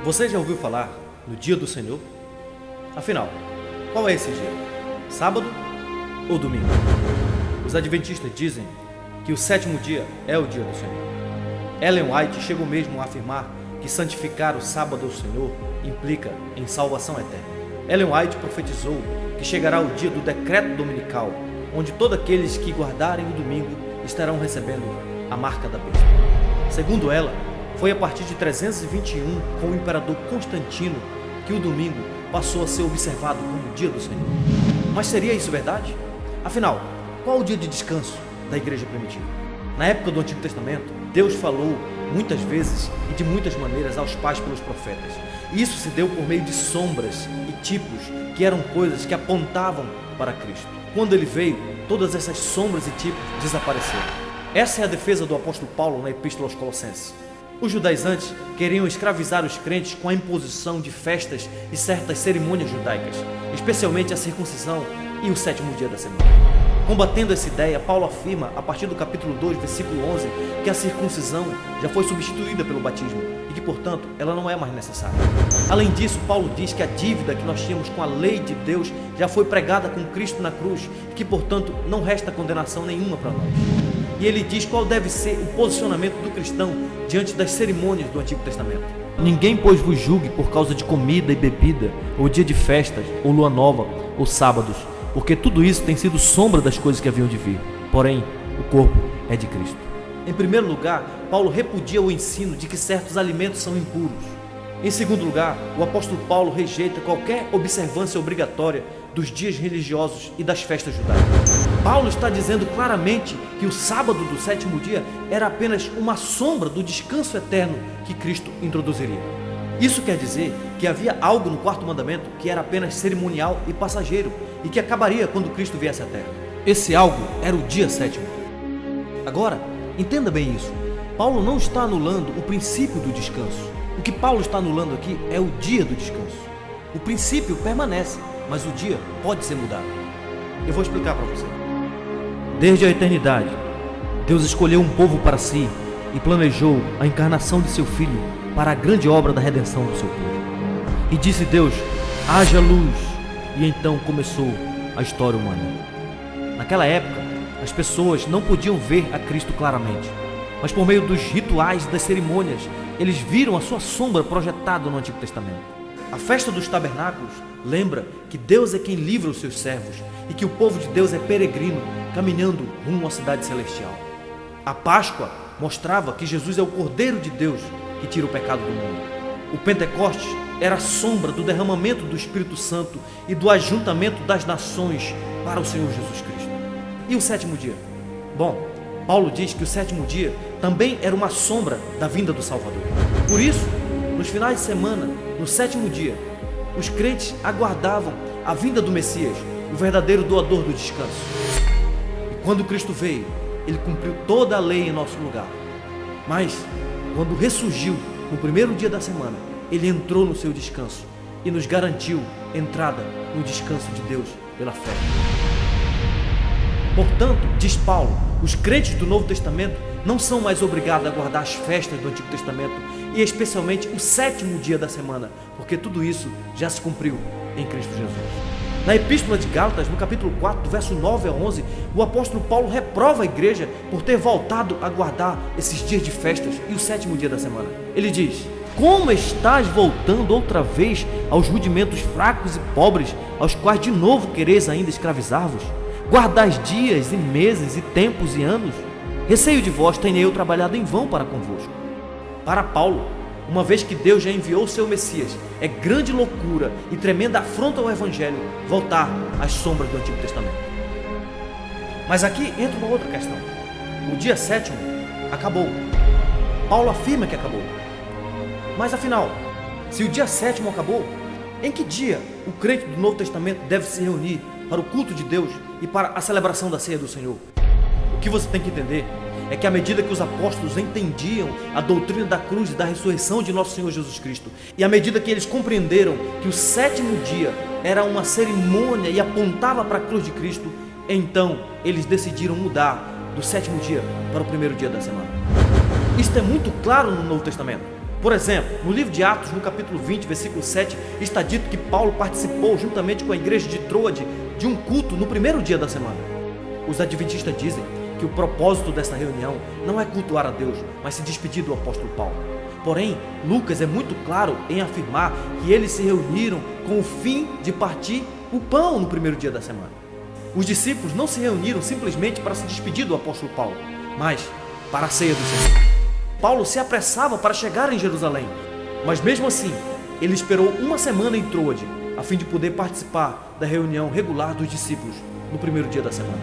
Você já ouviu falar no dia do Senhor? Afinal, qual é esse dia? Sábado ou domingo? Os adventistas dizem que o sétimo dia é o dia do Senhor. Ellen White chegou mesmo a afirmar que santificar o sábado ao Senhor implica em salvação eterna. Ellen White profetizou que chegará o dia do decreto dominical, onde todos aqueles que guardarem o domingo estarão recebendo a marca da besta. Segundo ela, foi a partir de 321, com o imperador Constantino, que o domingo passou a ser observado como o dia do Senhor. Mas seria isso verdade? Afinal, qual o dia de descanso da igreja primitiva? Na época do Antigo Testamento, Deus falou muitas vezes e de muitas maneiras aos pais pelos profetas. E isso se deu por meio de sombras e tipos, que eram coisas que apontavam para Cristo. Quando ele veio, todas essas sombras e tipos desapareceram. Essa é a defesa do apóstolo Paulo na Epístola aos Colossenses. Os judaizantes queriam escravizar os crentes com a imposição de festas e certas cerimônias judaicas, especialmente a circuncisão e o sétimo dia da semana. Combatendo essa ideia, Paulo afirma, a partir do capítulo 2, versículo 11, que a circuncisão já foi substituída pelo batismo e que, portanto, ela não é mais necessária. Além disso, Paulo diz que a dívida que nós tínhamos com a lei de Deus já foi pregada com Cristo na cruz e que, portanto, não resta condenação nenhuma para nós. E ele diz qual deve ser o posicionamento do cristão diante das cerimônias do Antigo Testamento. Ninguém, pois, vos julgue por causa de comida e bebida, ou dia de festas, ou lua nova, ou sábados, porque tudo isso tem sido sombra das coisas que haviam de vir. Porém, o corpo é de Cristo. Em primeiro lugar, Paulo repudia o ensino de que certos alimentos são impuros. Em segundo lugar, o apóstolo Paulo rejeita qualquer observância obrigatória dos dias religiosos e das festas judaicas. Paulo está dizendo claramente que o sábado do sétimo dia era apenas uma sombra do descanso eterno que Cristo introduziria. Isso quer dizer que havia algo no quarto mandamento que era apenas cerimonial e passageiro e que acabaria quando Cristo viesse à terra. Esse algo era o dia sétimo. Agora, entenda bem isso. Paulo não está anulando o princípio do descanso. O que Paulo está anulando aqui é o dia do descanso. O princípio permanece, mas o dia pode ser mudado. Eu vou explicar para você. Desde a eternidade, Deus escolheu um povo para si e planejou a encarnação de seu Filho para a grande obra da redenção do seu povo. E disse Deus, haja luz, e então começou a história humana. Naquela época, as pessoas não podiam ver a Cristo claramente, mas por meio dos rituais e das cerimônias, eles viram a sua sombra projetada no Antigo Testamento. A festa dos tabernáculos lembra que Deus é quem livra os seus servos e que o povo de Deus é peregrino, caminhando rumo à cidade celestial. A Páscoa mostrava que Jesus é o Cordeiro de Deus que tira o pecado do mundo. O Pentecostes era a sombra do derramamento do Espírito Santo e do ajuntamento das nações para o Senhor Jesus Cristo. E o sétimo dia? Bom, Paulo diz que o sétimo dia também era uma sombra da vinda do Salvador. Por isso, nos finais de semana, no sétimo dia, os crentes aguardavam a vinda do Messias, o verdadeiro doador do descanso. E quando Cristo veio, ele cumpriu toda a lei em nosso lugar. Mas, quando ressurgiu no primeiro dia da semana, ele entrou no seu descanso e nos garantiu entrada no descanso de Deus pela fé. Portanto, diz Paulo, os crentes do Novo Testamento não são mais obrigados a guardar as festas do Antigo Testamento e especialmente o sétimo dia da semana, porque tudo isso já se cumpriu em Cristo Jesus. Na Epístola de Gálatas, no capítulo 4, do verso 9 a 11, o apóstolo Paulo reprova a igreja por ter voltado a guardar esses dias de festas e o sétimo dia da semana. Ele diz, como estás voltando outra vez aos rudimentos fracos e pobres, aos quais de novo quereis ainda escravizar-vos? Guardais dias e meses e tempos e anos? Receio de vós tenho eu trabalhado em vão para convosco. Para Paulo, uma vez que Deus já enviou o seu Messias, é grande loucura e tremenda afronta ao Evangelho voltar às sombras do Antigo Testamento. Mas aqui entra uma outra questão. O dia sétimo acabou. Paulo afirma que acabou. Mas afinal, se o dia sétimo acabou, em que dia o crente do Novo Testamento deve se reunir para o culto de Deus e para a celebração da ceia do Senhor? O que você tem que entender é que à medida que os apóstolos entendiam a doutrina da cruz e da ressurreição de nosso Senhor Jesus Cristo, e à medida que eles compreenderam que o sétimo dia era uma cerimônia e apontava para a cruz de Cristo, então eles decidiram mudar do sétimo dia para o primeiro dia da semana. Isto é muito claro no Novo Testamento. Por exemplo, no livro de Atos, no capítulo 20, versículo 7, está dito que Paulo participou juntamente com a igreja de Troade de um culto no primeiro dia da semana. Os adventistas dizem que o propósito dessa reunião não é cultuar a Deus, mas se despedir do apóstolo Paulo. Porém, Lucas é muito claro em afirmar que eles se reuniram com o fim de partir o pão no primeiro dia da semana. Os discípulos não se reuniram simplesmente para se despedir do apóstolo Paulo, mas para a ceia do Senhor. Paulo se apressava para chegar em Jerusalém, mas mesmo assim, ele esperou uma semana em Troade, a fim de poder participar da reunião regular dos discípulos no primeiro dia da semana.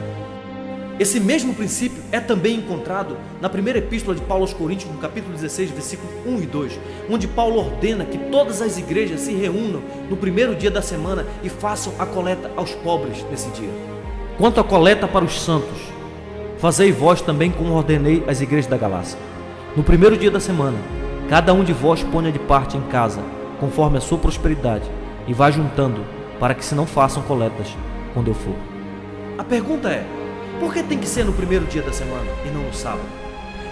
Esse mesmo princípio é também encontrado na primeira epístola de Paulo aos Coríntios, no capítulo 16, versículos 1 e 2, onde Paulo ordena que todas as igrejas se reúnam no primeiro dia da semana e façam a coleta aos pobres nesse dia. Quanto à coleta para os santos, fazei vós também como ordenei às igrejas da Galácia. No primeiro dia da semana, cada um de vós ponha de parte em casa, conforme a sua prosperidade, e vá juntando, para que se não façam coletas quando eu for. A pergunta é: por que tem que ser no primeiro dia da semana e não no sábado?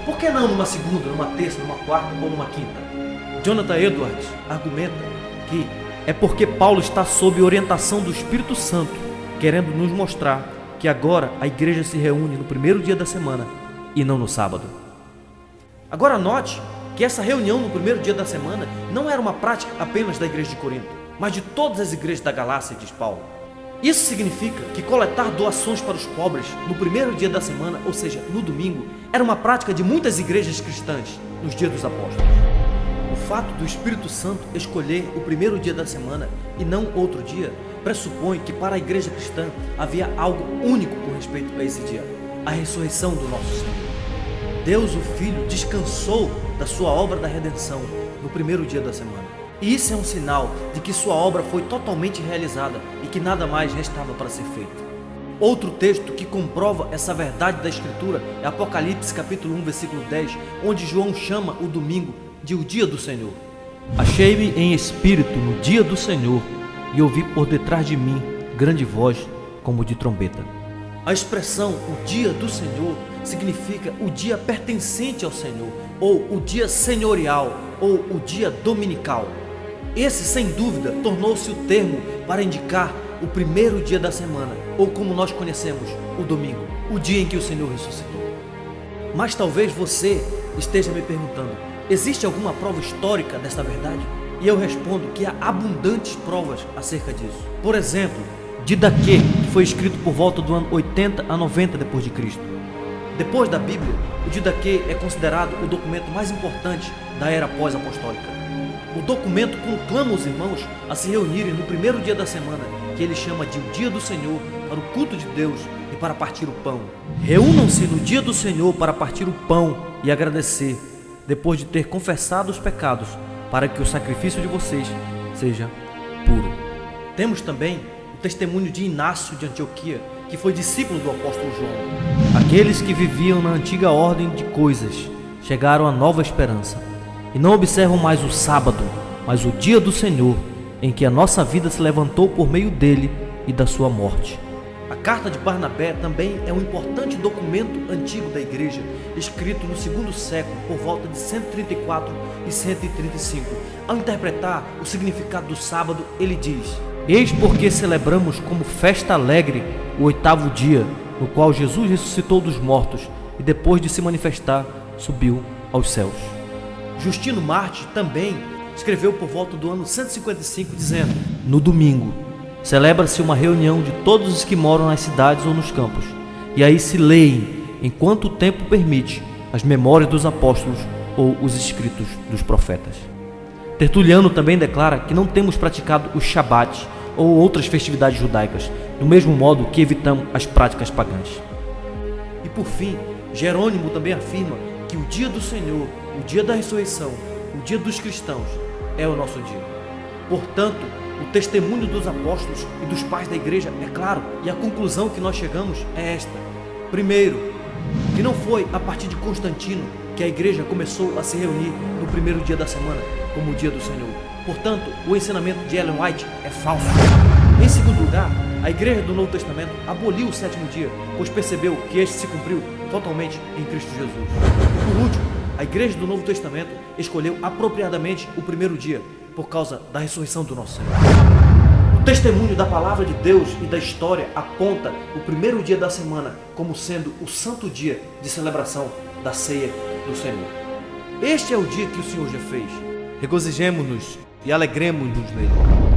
Por que não numa segunda, numa terça, numa quarta ou numa quinta? Jonathan Edwards argumenta que é porque Paulo está sob orientação do Espírito Santo, querendo nos mostrar que agora a igreja se reúne no primeiro dia da semana e não no sábado. Agora note que essa reunião no primeiro dia da semana não era uma prática apenas da igreja de Corinto, mas de todas as igrejas da Galácia, diz Paulo. Isso significa que coletar doações para os pobres no primeiro dia da semana, ou seja, no domingo, era uma prática de muitas igrejas cristãs nos dias dos apóstolos. O fato do Espírito Santo escolher o primeiro dia da semana e não outro dia pressupõe que para a igreja cristã havia algo único com respeito a esse dia: a ressurreição do nosso Senhor. Deus, o Filho, descansou da sua obra da redenção no primeiro dia da semana. E isso é um sinal de que sua obra foi totalmente realizada e que nada mais restava para ser feito. Outro texto que comprova essa verdade da Escritura é Apocalipse capítulo 1, versículo 10, onde João chama o domingo de o dia do Senhor. Achei-me em espírito no dia do Senhor e ouvi por detrás de mim grande voz como de trombeta. A expressão o dia do Senhor significa o dia pertencente ao Senhor, ou o dia senhorial, ou o dia dominical. Esse, sem dúvida, tornou-se o termo para indicar o primeiro dia da semana, ou como nós conhecemos, o domingo, o dia em que o Senhor ressuscitou. Mas talvez você esteja me perguntando: existe alguma prova histórica desta verdade? E eu respondo que há abundantes provas acerca disso. Por exemplo, Didaquê, que foi escrito por volta do ano 80 a 90 depois de Cristo. Depois da Bíblia, o Didaquê é considerado o documento mais importante da era pós-apostólica. O documento conclama os irmãos a se reunirem no primeiro dia da semana, que ele chama de o dia do Senhor, para o culto de Deus e para partir o pão. Reúnam-se no dia do Senhor para partir o pão e agradecer, depois de ter confessado os pecados, para que o sacrifício de vocês seja puro. Temos também o testemunho de Inácio de Antioquia, que foi discípulo do apóstolo João. Aqueles que viviam na antiga ordem de coisas chegaram à nova esperança e não observam mais o sábado, mas o dia do Senhor, em que a nossa vida se levantou por meio dele e da sua morte. A carta de Barnabé também é um importante documento antigo da igreja, escrito no segundo século, por volta de 134 e 135. Ao interpretar o significado do sábado, ele diz: eis porque celebramos como festa alegre o 8º dia, no qual Jesus ressuscitou dos mortos e depois de se manifestar, subiu aos céus. Justino Mártir também escreveu por volta do ano 155, dizendo: no domingo celebra-se uma reunião de todos os que moram nas cidades ou nos campos, e aí se leem, enquanto o tempo permite, as memórias dos apóstolos ou os escritos dos profetas. Tertuliano também declara que não temos praticado o Shabat ou outras festividades judaicas, do mesmo modo que evitamos as práticas pagãs. E por fim, Jerônimo também afirma que o dia do Senhor, o dia da ressurreição, o dia dos cristãos, é o nosso dia. Portanto, o testemunho dos apóstolos e dos pais da igreja é claro, e a conclusão que nós chegamos é esta. Primeiro, que não foi a partir de Constantino que a igreja começou a se reunir no primeiro dia da semana como o dia do Senhor. Portanto, o ensinamento de Ellen White é falso. Em segundo lugar, a igreja do Novo Testamento aboliu o 7º dia, pois percebeu que este se cumpriu totalmente em Cristo Jesus. E por último, A igreja do Novo Testamento escolheu apropriadamente o primeiro dia por causa da ressurreição do nosso Senhor. O testemunho da palavra de Deus e da história aponta o primeiro dia da semana como sendo o santo dia de celebração da ceia do Senhor. Este é o dia que o Senhor já fez. Regozijemo-nos e alegremo-nos nele.